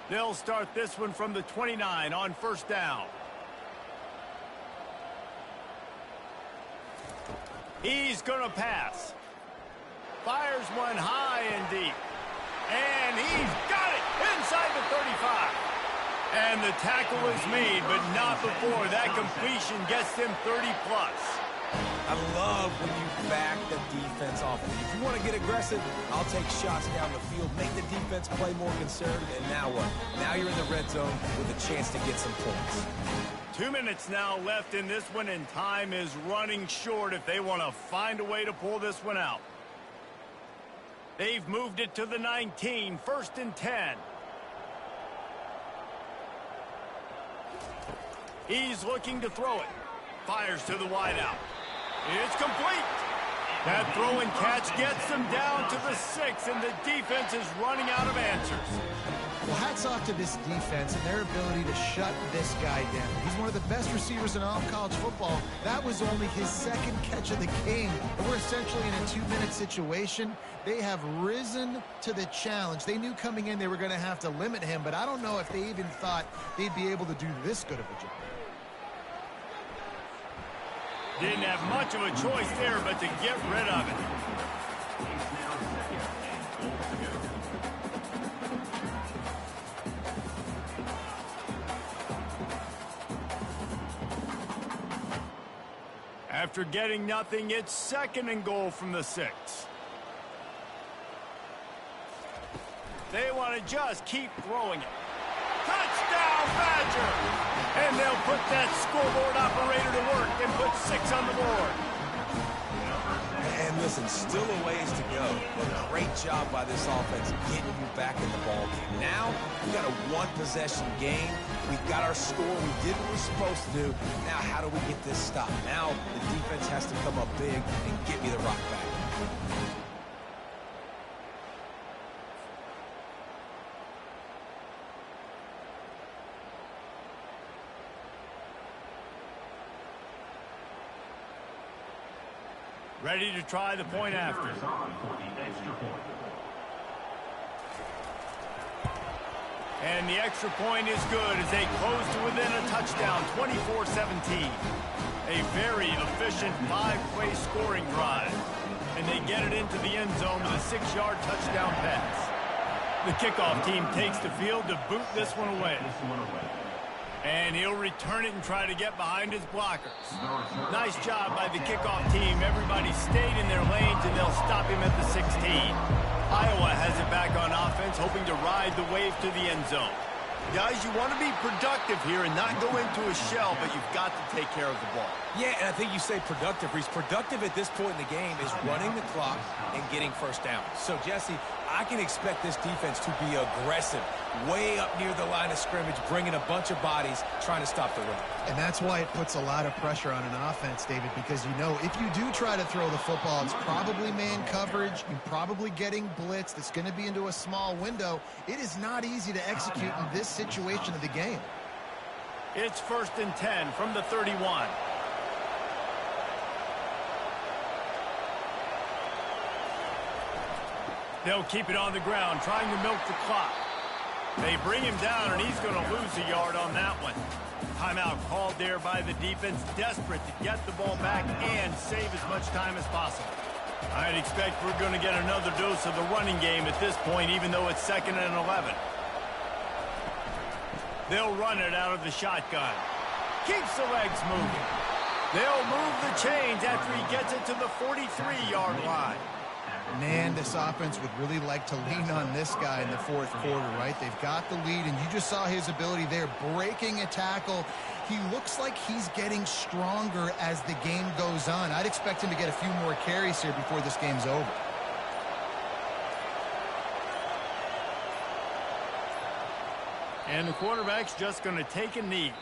They'll start this one from the 29 on first down. He's going to pass. Fires one high and deep. And he's got it inside the 35. And the tackle is made, but not before that completion gets them 30-plus. I love when you back the defense off. If you want to get aggressive, I'll take shots down the field, make the defense play more conservative, and now what? Now you're in the red zone with a chance to get some points. 2 minutes now left in this one, and time is running short if they want to find a way to pull this one out. They've moved it to the 19, 1st and 10. He's looking to throw it. Fires to the wideout. It's complete. That throw and catch gets them down to the 6, and the defense is running out of answers. Well, hats off to this defense and their ability to shut this guy down. He's one of the best receivers in all of college football. That was only his 2nd catch of the game. And we're essentially in a 2-minute situation. They have risen to the challenge. They knew coming in they were going to have to limit him, but I don't know if they even thought they'd be able to do this good of a job. Didn't have much of a choice there but to get rid of it. After getting nothing, it's 2nd and goal from the 6. They want to just keep throwing it. Touchdown, Badger! And they'll put that scoreboard operator to work and put 6 on the board. And listen, still a ways to go, but great job by this offense getting you back in the ball game. Now, we got a 1-possession game. We've got our score. We did what we're supposed to do. Now, how do we get this stopped? Now, the defense has to come up big and get me the rock back. Ready to try the point after. And the extra point is good as they close to within a touchdown, 24-17. A very efficient 5-play scoring drive. And they get it into the end zone with a 6-yard touchdown pass. The kickoff team takes the field to boot this one away. And he'll return it and try to get behind his blockers. Nice job by the kickoff team. Everybody stayed in their lanes, and they'll stop him at the 16. Iowa has it back on offense, hoping to ride the wave to the end zone. Guys, you want to be productive here and not go into a shell, but you've got to take care of the ball. Yeah, and I think you say productive. Reese, productive at this point in the game is running the clock and getting first down. So, Jesse, I can expect this defense to be aggressive, way up near the line of scrimmage, bringing a bunch of bodies, trying to stop the run. And that's why it puts a lot of pressure on an offense, David, because you know if you do try to throw the football, it's probably man coverage. You're probably getting blitzed. It's going to be into a small window. It is not easy to execute in this situation of the game. It's 1st and 10 from the 31. They'll keep it on the ground, trying to milk the clock. They bring him down, and he's going to lose a yard on that one. Timeout called there by the defense, desperate to get the ball back and save as much time as possible. I'd expect we're going to get another dose of the running game at this point, even though it's 2nd and 11. They'll run it out of the shotgun. Keeps the legs moving. They'll move the chains after he gets it to the 43-yard line. Man, this offense would really like to lean on this guy in the fourth quarter, right? They've got the lead, and you just saw his ability there, breaking a tackle. He looks like he's getting stronger as the game goes on. I'd expect him to get a few more carries here before this game's over. And the quarterback's just going to take a knee.